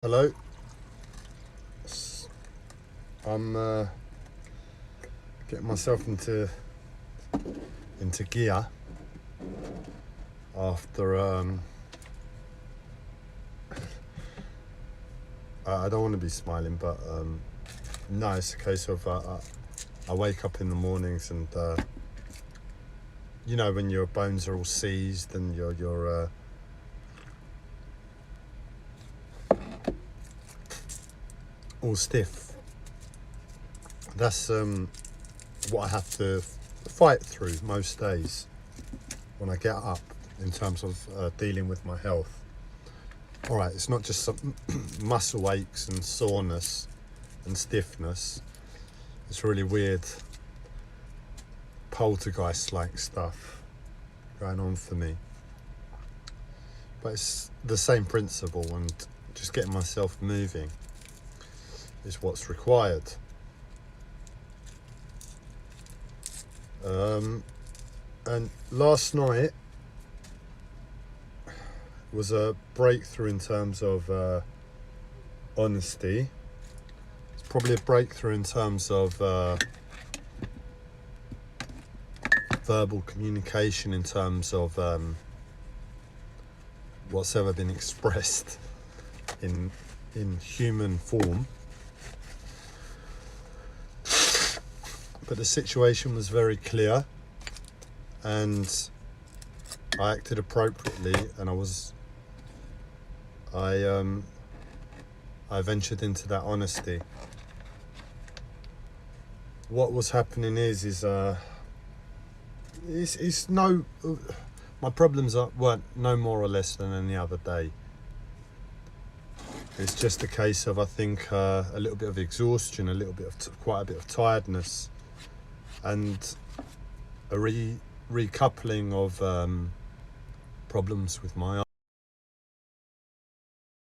Hello. I'm getting myself into gear after I don't want to be smiling, but no, it's a case of I wake up in the mornings and you know, when your bones are all seized and you're all stiff. That's what I have to fight through most days when I get up in terms of dealing with my health. All right, it's not just some muscle aches and soreness and stiffness. It's really weird poltergeist-like stuff going on for me. But it's the same principle, and just getting myself moving is what's required. And last night was a breakthrough in terms of honesty. It's probably a breakthrough in terms of verbal communication, in terms of what's ever been expressed in human form. But the situation was very clear, and I acted appropriately, and I ventured into that honesty. What was happening is it's no, my problems weren't no more or less than any other day. It's just a case of, I think, a little bit of exhaustion, a little bit of quite a bit of tiredness, and a recoupling of problems with my eyes.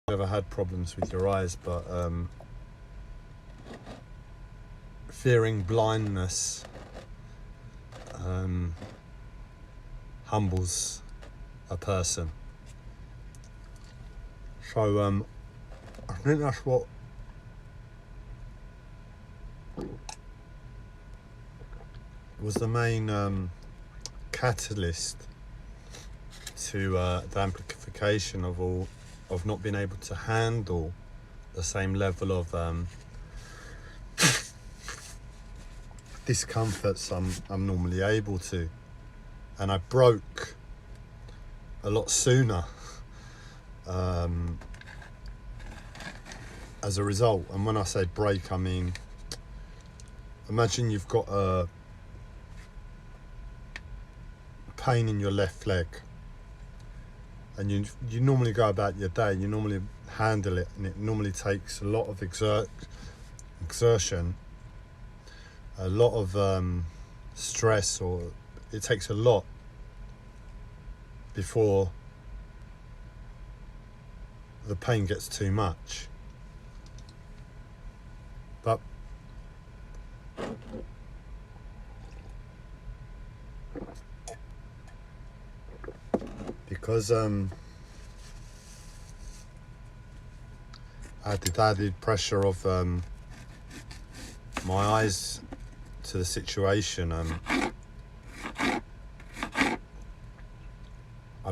I've never had problems with your eyes, but fearing blindness humbles a person. So I think that's what was the main catalyst to the amplification of not being able to handle the same level of discomforts I'm normally able to. And I broke a lot sooner as a result. And when I say break, I mean, imagine you've got a pain in your left leg, and you normally go about your day, you normally handle it, and it normally takes a lot of exertion, a lot of stress, or it takes a lot before the pain gets too much. But because I had the added pressure of my eyes to the situation, I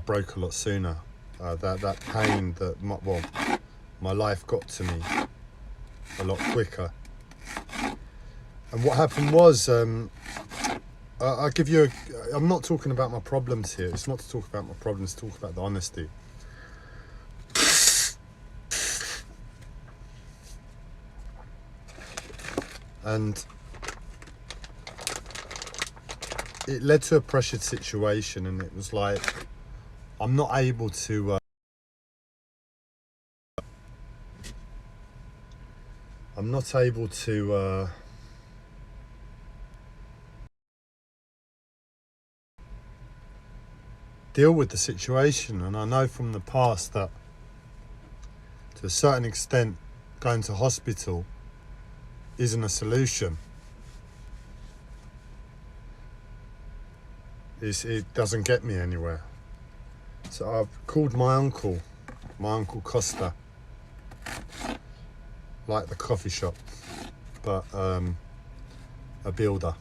broke a lot sooner. That pain, my life got to me a lot quicker. And what happened was, I'll give you I'm not talking about my problems here. It's not to talk about my problems, talk about the honesty. And it led to a pressured situation, and it was like, I'm not able to deal with the situation. And I know from the past that, to a certain extent, going to hospital isn't a solution. It doesn't get me anywhere. So I've called my uncle Costa, like the coffee shop, but a builder.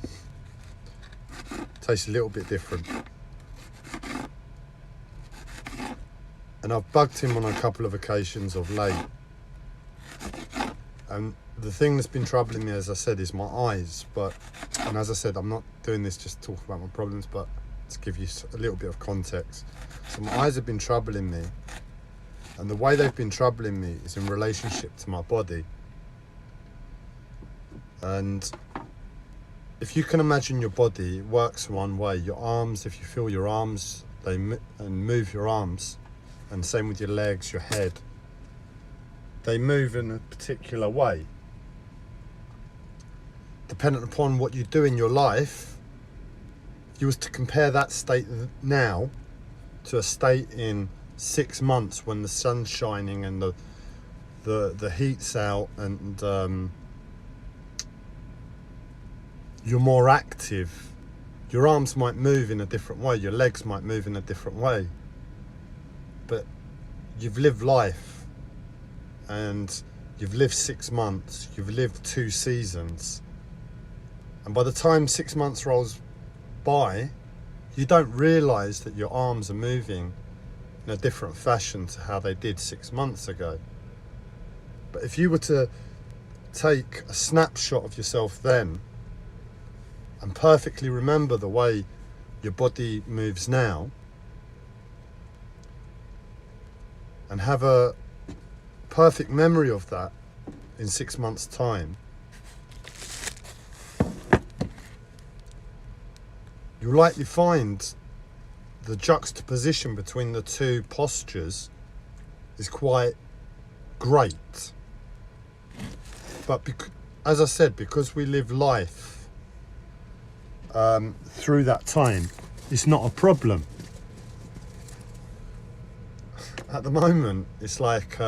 Tastes a little bit different. And I've bugged him on a couple of occasions of late. And the thing that's been troubling me, as I said, is my eyes. And as I said, I'm not doing this just to talk about my problems, but to give you a little bit of context. So my eyes have been troubling me. And the way they've been troubling me is in relationship to my body. And if you can imagine your body, it works one way. Your arms, if you feel your arms, and move your arms, and same with your legs, your head, they move in a particular way. Dependent upon what you do in your life, if you was to compare that state now to a state in 6 months when the sun's shining and the heat's out and you're more active, your arms might move in a different way, your legs might move in a different way. But you've lived life, and you've lived 6 months, you've lived 2 seasons, and by the time 6 months rolls by, you don't realise that your arms are moving in a different fashion to how they did 6 months ago. But if you were to take a snapshot of yourself then and perfectly remember the way your body moves now, and have a perfect memory of that in 6 months' time, you'll likely find the juxtaposition between the two postures is quite great. But as I said, because we live life through that time, it's not a problem. At the moment, it's like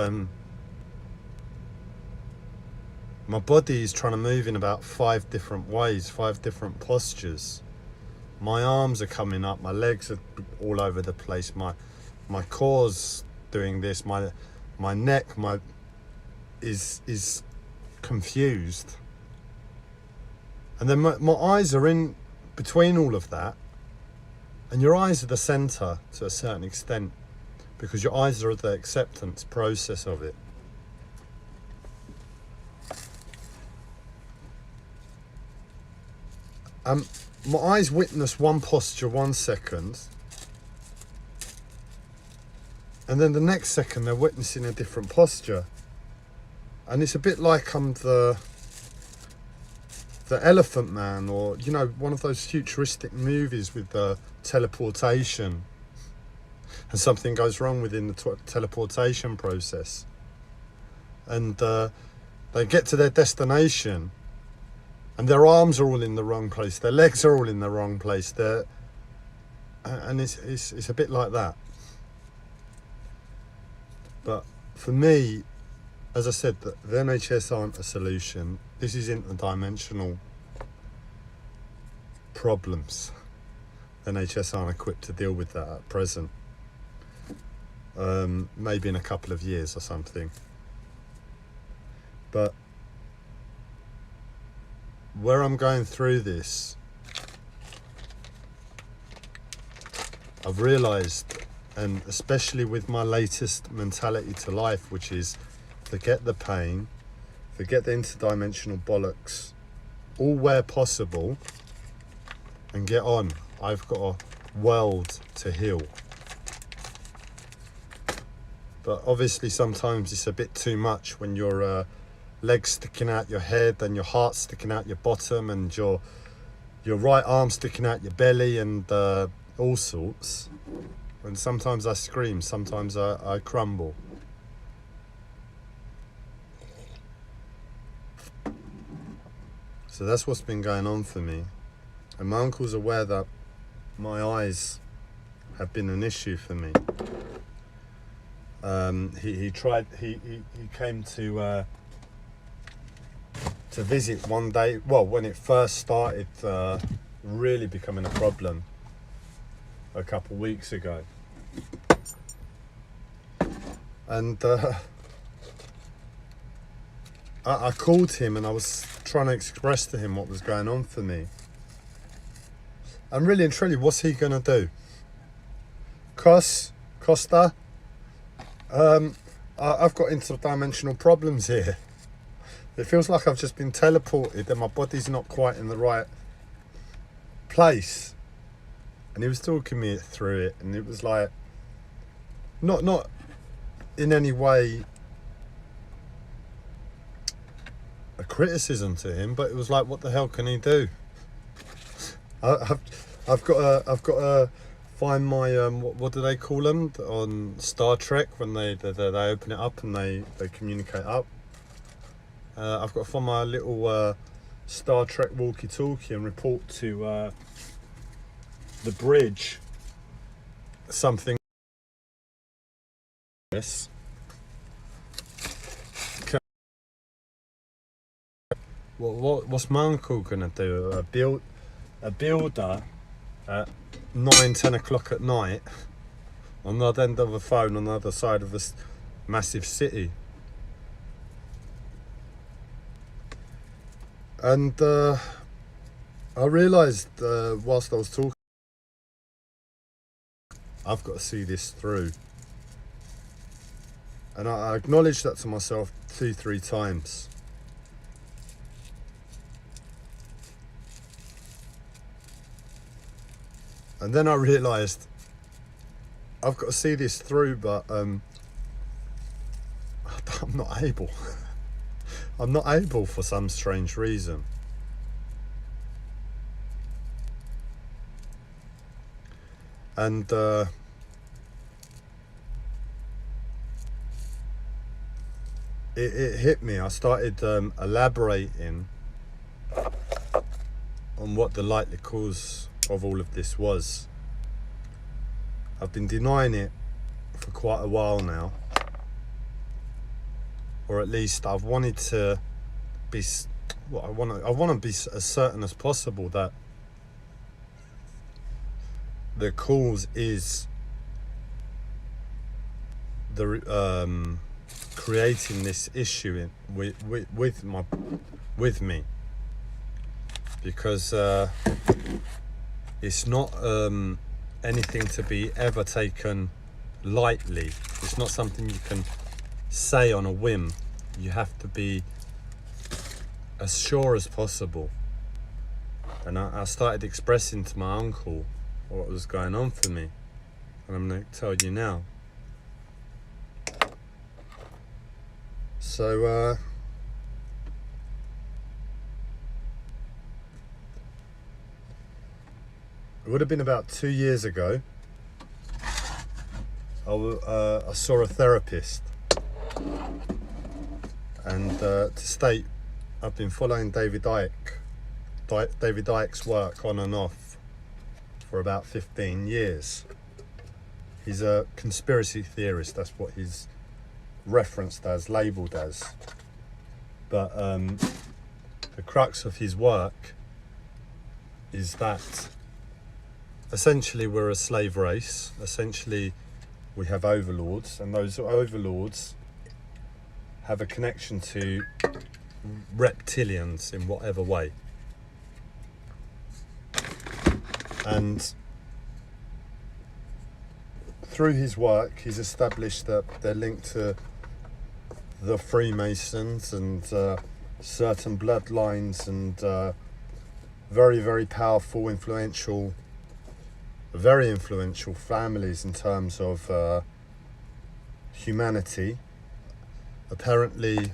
my body is trying to move in about 5 different ways, 5 different postures. My arms are coming up, my legs are all over the place, my core's doing this, my neck is confused. And then my eyes are in between all of that, and your eyes are the centre to a certain extent, because your eyes are the acceptance process of it. My eyes witness one posture 1 second, and then the next second they're witnessing a different posture. And it's a bit like I'm the Elephant Man, or one of those futuristic movies with the teleportation, and something goes wrong within the teleportation process, and they get to their destination and their arms are all in the wrong place, their legs are all in the wrong place, and it's a bit like that. But for me, as I said, the NHS aren't a solution. This is interdimensional problems. NHS aren't equipped to deal with that at present. Maybe in a couple of years or something. But where I'm going through this, I've realised, and especially with my latest mentality to life, which is forget the pain, forget the interdimensional bollocks, all where possible, and get on. I've got a world to heal. But obviously sometimes it's a bit too much when your legs sticking out your head and your heart sticking out your bottom and your right arm sticking out your belly and all sorts. And sometimes I scream, sometimes I crumble. So that's what's been going on for me. And my uncle's aware that my eyes have been an issue for me. He came to visit one day, well, when it first started really becoming a problem a couple weeks ago. And I called him and I was trying to express to him what was going on for me. And really and truly, what's he gonna do? Costa, I've got interdimensional problems here. It feels like I've just been teleported and my body's not quite in the right place. And he was talking me through it, and it was like, not in any way a criticism to him, but it was like, what the hell can he do? I've got to find my what do they call them on Star Trek when they open it up and they communicate up. I've got to find my little Star Trek walkie-talkie and report to the bridge something. Yes. What's my uncle gonna do? A builder at 9-10 o'clock at night on the other end of a phone on the other side of this massive city. And I realised whilst I was talking, I've got to see this through. And I acknowledged that to myself 2-3 times. And then I realised I've got to see this through, but I'm not able. I'm not able for some strange reason. And it hit me. I started elaborating on what the likely cause of all of this was. I've been denying it for quite a while now, or at least I've wanted to be. Well, I want to be as certain as possible that the cause is the creating this issue with me, because it's not anything to be ever taken lightly. It's not something you can say on a whim. You have to be as sure as possible. And I started expressing to my uncle what was going on for me, and I'm going to tell you now. So it would have been about 2 years ago. I saw a therapist, and to state, I've been following David Icke's work on and off for about 15 years. He's a conspiracy theorist, that's what he's referenced as, labelled as. But the crux of his work is that essentially we're a slave race. Essentially we have overlords, and those overlords have a connection to reptilians in whatever way. And through his work, he's established that they're linked to the Freemasons and certain bloodlines and very, very powerful, very influential families in terms of humanity. Apparently,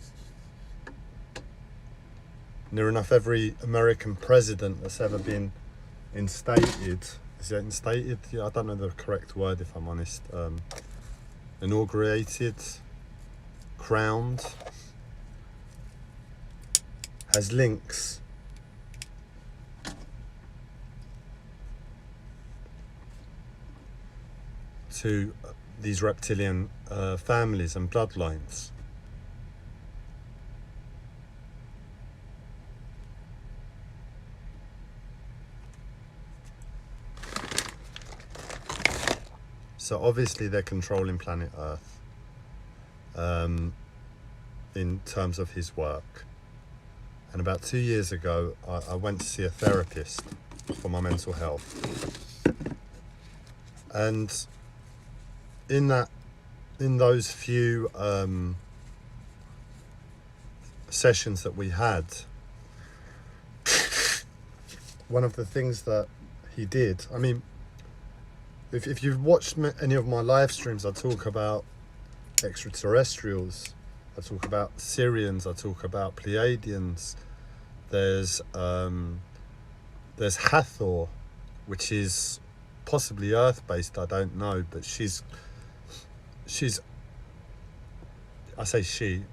near enough every American president that's ever been instated, is it instated? Yeah, I don't know the correct word, if I'm honest. Inaugurated, crowned, has links to these reptilian families and bloodlines. So obviously they're controlling planet Earth. in terms of his work. And about 2 years ago, I went to see a therapist for my mental health. And in those few sessions that we had, one of the things that he did, I mean, if you've watched any of my live streams, I talk about extraterrestrials, I talk about Syrians, I talk about Pleiadians. There's Hathor, which is possibly Earth-based, I don't know, but she's I say she,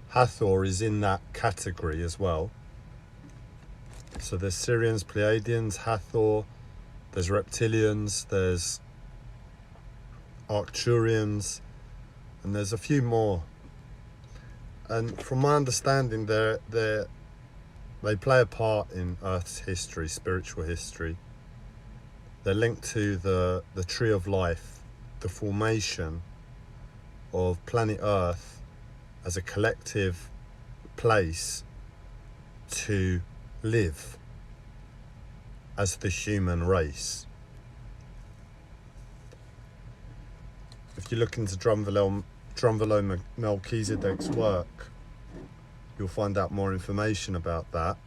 Hathor is in that category as well. So there's Syrians, Pleiadians, Hathor, there's reptilians, there's Arcturians, and there's a few more. And from my understanding, they play a part in Earth's history, spiritual history. They're linked to the tree of life, the formation of planet Earth as a collective place to live as the human race. If you look into Drunvalo Melchizedek's work, you'll find out more information about that.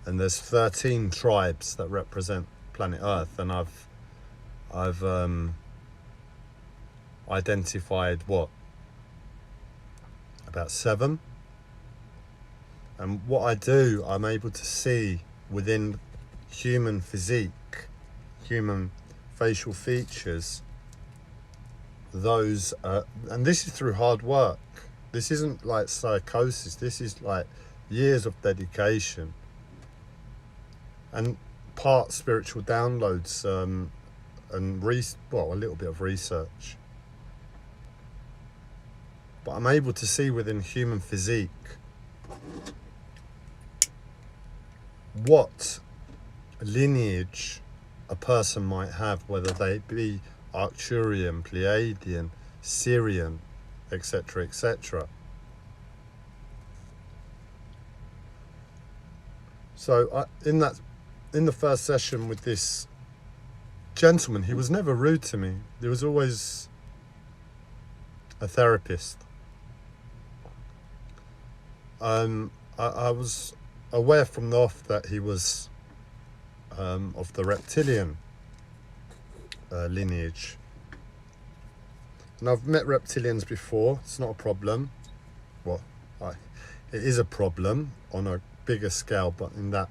And there's 13 tribes that represent planet Earth, and I've identified about 7. And what I do, I'm able to see within human physique, human facial features, those, and this is through hard work. This isn't like psychosis, this is like years of dedication and part spiritual downloads, and a little bit of research. But I'm able to see within human physique what lineage a person might have, whether they be Arcturian, Pleiadian, Syrian, etc., etc. So in the first session with this gentleman, he was never rude to me. There was always a therapist. I was aware from the off that he was of the reptilian lineage. And I've met reptilians before, it's not a problem. Well, it is a problem on a bigger scale, but in that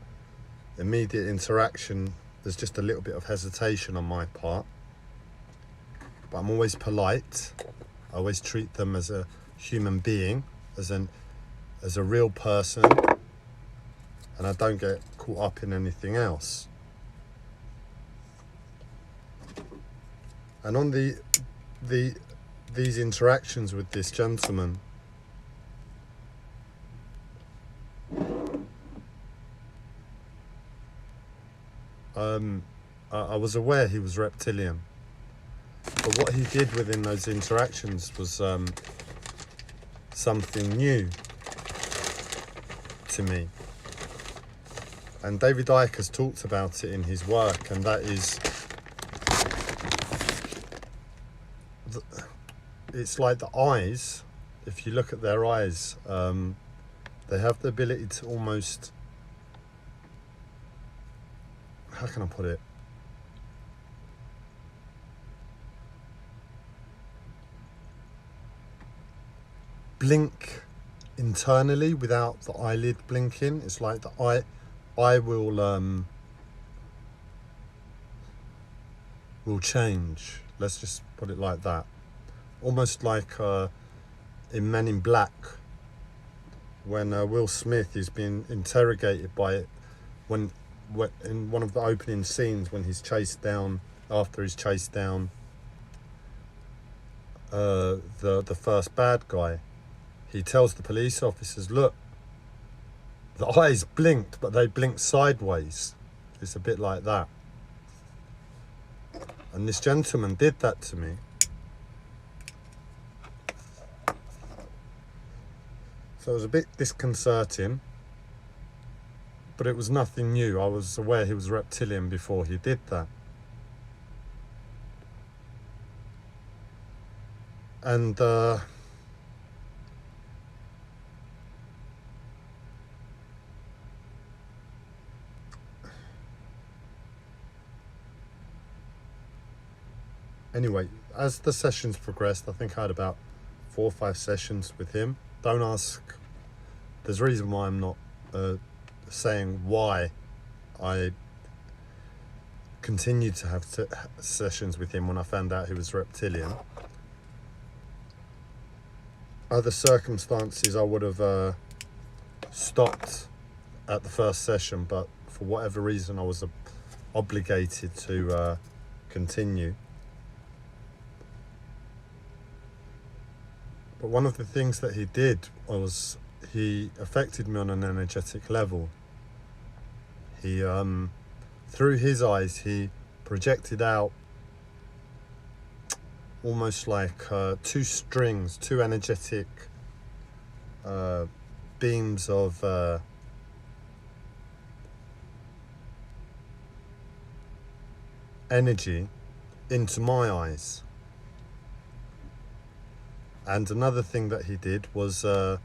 immediate interaction, there's just a little bit of hesitation on my part. But I'm always polite. I always treat them as a human being, as a real person, and I don't get caught up in anything else. And on these interactions with this gentleman, I was aware he was reptilian, but what he did within those interactions was something new to me. And David Icke has talked about it in his work, and that is, it's like the eyes. If you look at their eyes, they have the ability to almost, how can I put it? Blink internally without the eyelid blinking. It's like the eye will change. Let's just put it like that. Almost like in Men in Black, when Will Smith is being interrogated by when in one of the opening scenes when he's chased down, after he's chased down the first bad guy, he tells the police officers, look, the eyes blinked, but they blinked sideways. It's a bit like that. And this gentleman did that to me. So it was a bit disconcerting, but it was nothing new. I was aware he was reptilian before he did that. And anyway, as the sessions progressed, I think I had about 4 or 5 sessions with him. Don't ask, there's a reason why I'm not saying why I continued to have sessions with him when I found out he was reptilian. Other circumstances I would have stopped at the first session, but for whatever reason I was obligated to continue. But one of the things that he did was he affected me on an energetic level. He, through his eyes, he projected out almost like 2 strings, 2 energetic beams of energy into my eyes. And another thing that he did was the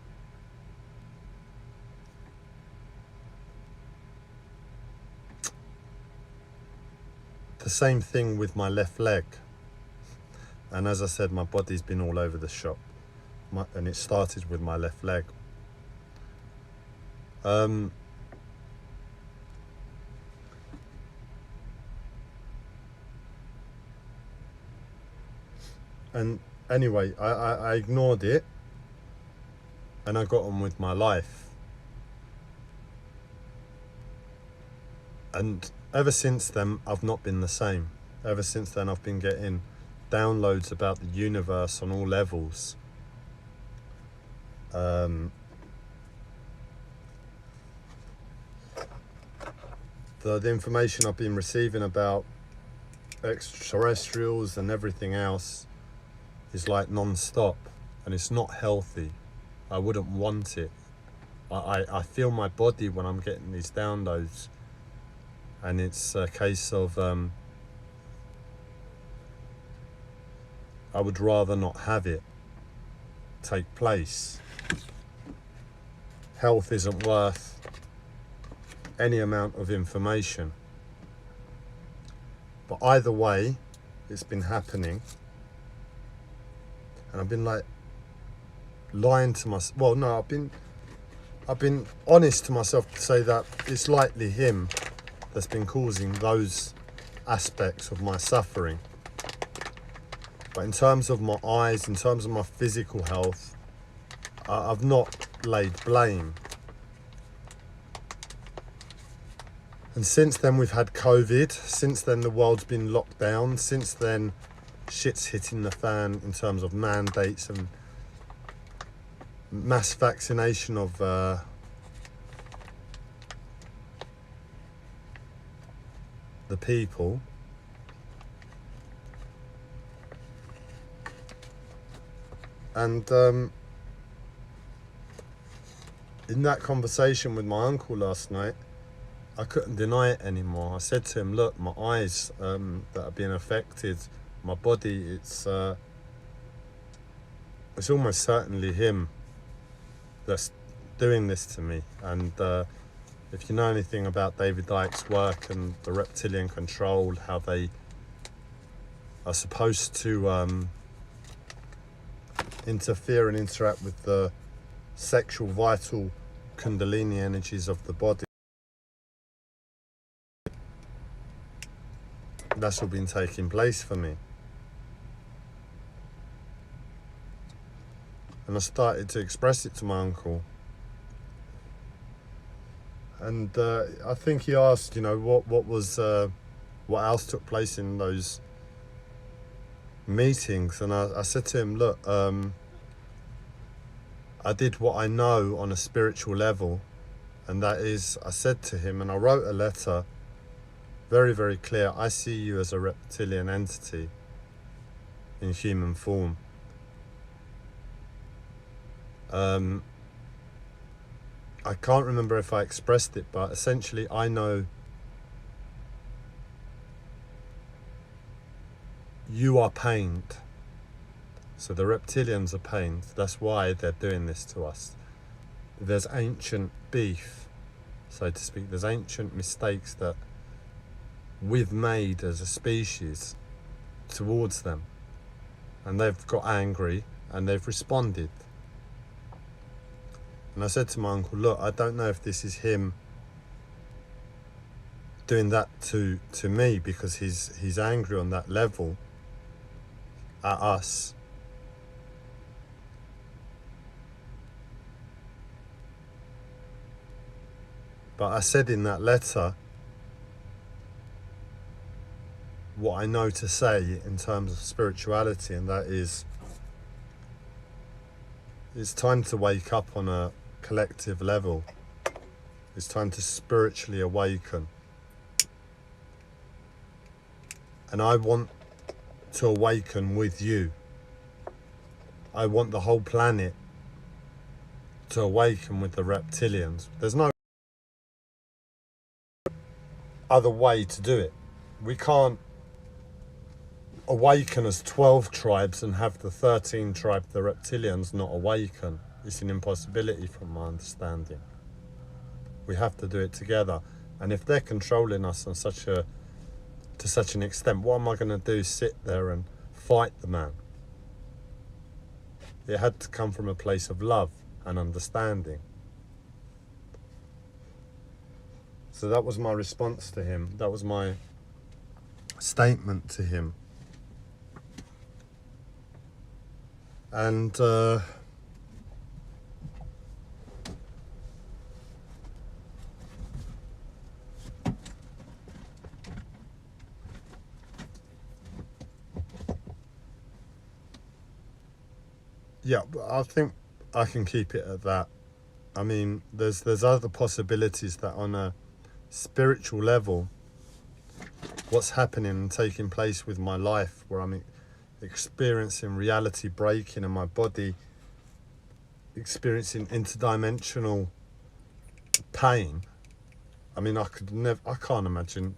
same thing with my left leg. And as I said, my body's been all over the shop, and it started with my left leg. And anyway, I ignored it, and I got on with my life. And ever since then, I've not been the same. Ever since then, I've been getting downloads about the universe on all levels. The information I've been receiving about extraterrestrials and everything else is like non-stop, and it's not healthy. I wouldn't want it. I feel my body when I'm getting these downloads, and it's a case of I would rather not have it take place. Health isn't worth any amount of information. But either way, it's been happening. And I've been like lying to myself. Well, no, I've been honest to myself to say that it's likely him that's been causing those aspects of my suffering. But in terms of my eyes, in terms of my physical health, I've not laid blame. And since then we've had COVID, since then the world's been locked down, since then shit's hitting the fan in terms of mandates and mass vaccination of the people. And in that conversation with my uncle last night, I couldn't deny it anymore. I said to him, look, my eyes that are being affected, my body, it's almost certainly him that's doing this to me. And if you know anything about David Icke's work and the reptilian control, how they are supposed to interfere and interact with the sexual vital kundalini energies of the body, that's all been taking place for me. And I started to express it to my uncle. And I think he asked, you know, what else took place in those meetings. And I said to him, look, I did what I know on a spiritual level. And that is, I said to him, and I wrote a letter, very, very clear, I see you as a reptilian entity in human form. I can't remember if I expressed it, but essentially I know you are pained. So the reptilians are pained. That's why they're doing this to us. There's ancient beef, so to speak. There's ancient mistakes that we've made as a species towards them. And they've got angry and they've responded. And I said to my uncle, look, I don't know if this is him doing that to me because he's angry on that level at us. But I said in that letter what I know to say in terms of spirituality, and that is, it's time to wake up on a collective level. It's time to spiritually awaken. And I want to awaken with you. I want the whole planet to awaken with the reptilians. There's no other way to do it. We can't awaken as 12 tribes and have the 13 tribe, the reptilians, not awaken. It's an impossibility from my understanding. We have to do it together. And if they're controlling us on to such an extent, what am I going to do? Sit there and fight the man? It had to come from a place of love and understanding. So that was my response to him. That was my statement to him. And yeah, I think I can keep it at that. I mean, there's other possibilities that on a spiritual level, what's happening and taking place with my life, where I'm experiencing reality breaking in my body, experiencing interdimensional pain. I mean, I can't imagine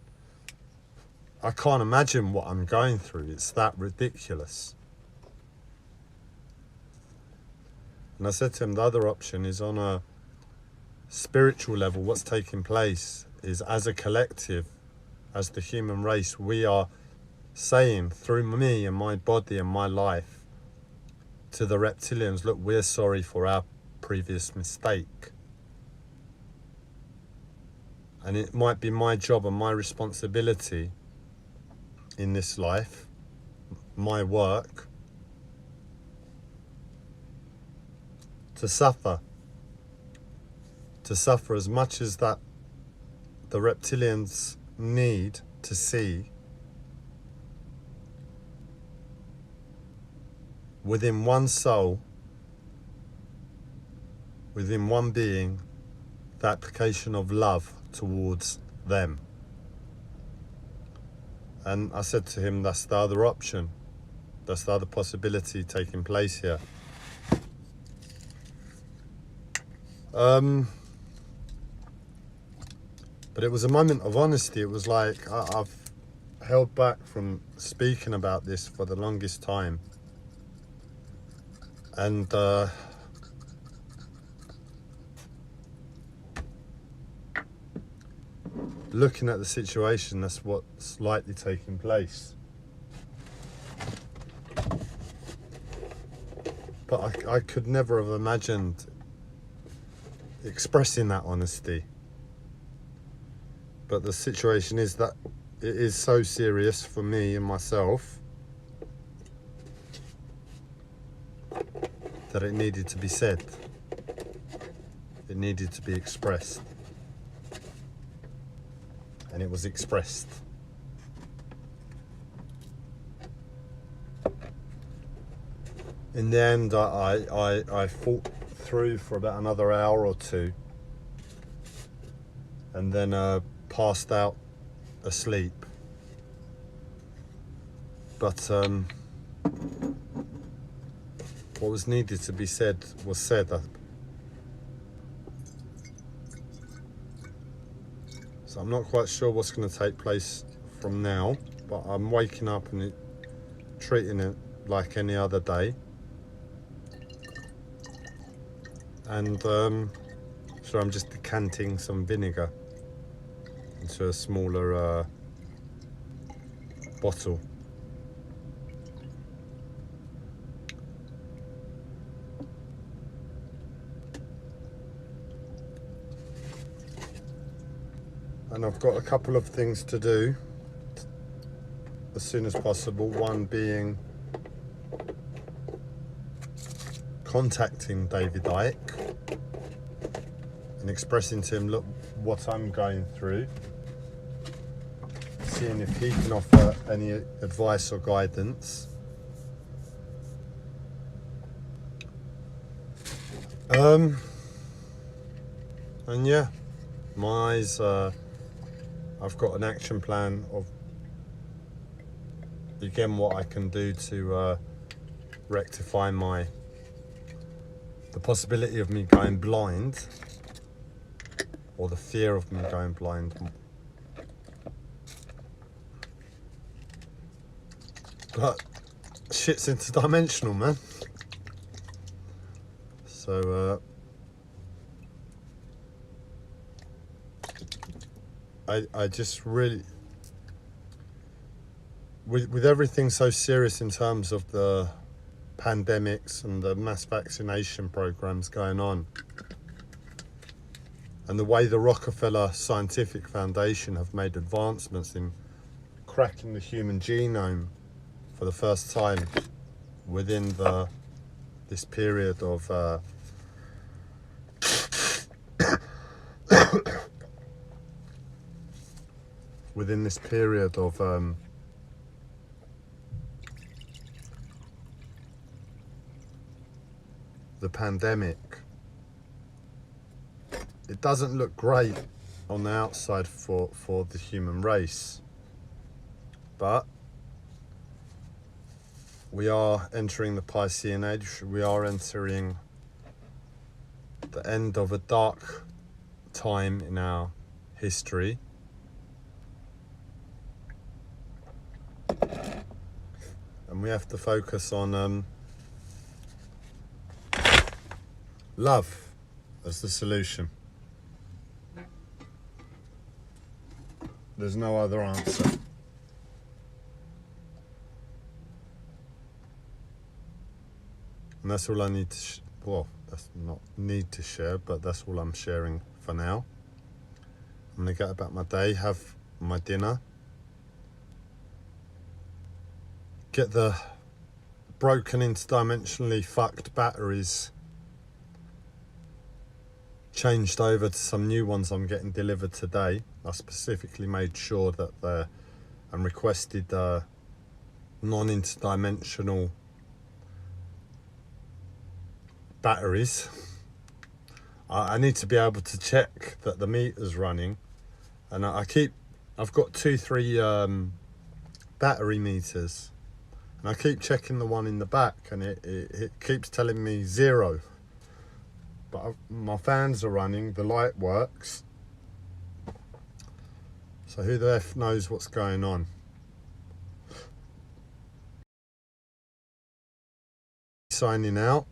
what I'm going through. It's that ridiculous. And I said to him, the other option is on a spiritual level. What's taking place is, as a collective, as the human race, we are saying through me and my body and my life to the reptilians, look, we're sorry for our previous mistake. And it might be my job and my responsibility in this life, my work, to suffer as much as that the reptilians need to see within one soul, within one being, the application of love towards them. And I said to him, that's the other option. That's the other possibility taking place here. But it was a moment of honesty. It was like I've held back from speaking about this for the longest time. And looking at the situation, that's what's likely taking place. But I could never have imagined expressing that honesty. But the situation is that it is so serious for me and myself that it needed to be said. It needed to be expressed. And it was expressed. In the end, I fought through for about another hour or two, and then passed out asleep. But what was needed to be said was said. So I'm not quite sure what's going to take place from now, but I'm waking up and treating it like any other day. And so I'm just decanting some vinegar into a smaller bottle. And I've got a couple of things to do as soon as possible. One being contacting David Icke and expressing to him, look, what I'm going through, seeing if he can offer any advice or guidance. And yeah, my eyes, I've got an action plan of, again, what I can do to rectify the possibility of me going blind, or the fear of me going blind. But shit's interdimensional, man. So I just really, with everything so serious in terms of the pandemics and the mass vaccination programs going on, and the way the Rockefeller Scientific Foundation have made advancements in cracking the human genome for the first time within this period of within this period of the pandemic, it doesn't look great on the outside for the human race, but we are entering the Piscean age. We are entering the end of a dark time in our history. And we have to focus on love as the solution. There's no other answer. And that's all I need to, well, that's not need to share, but that's all I'm sharing for now. I'm gonna get about my day, have my dinner, get the broken interdimensionally fucked batteries changed over to some new ones I'm getting delivered today. I specifically made sure that they're, and requested non-interdimensional batteries. I need to be able to check that the meter's running, and I've got 2-3 battery meters, and I keep checking the one in the back, and it keeps telling me 0. But my fans are running, the light works, so who the F knows what's going on. Signing out,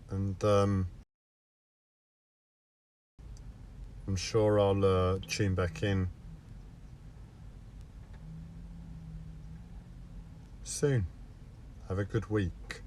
and I'm sure I'll tune back in soon. Have a good week.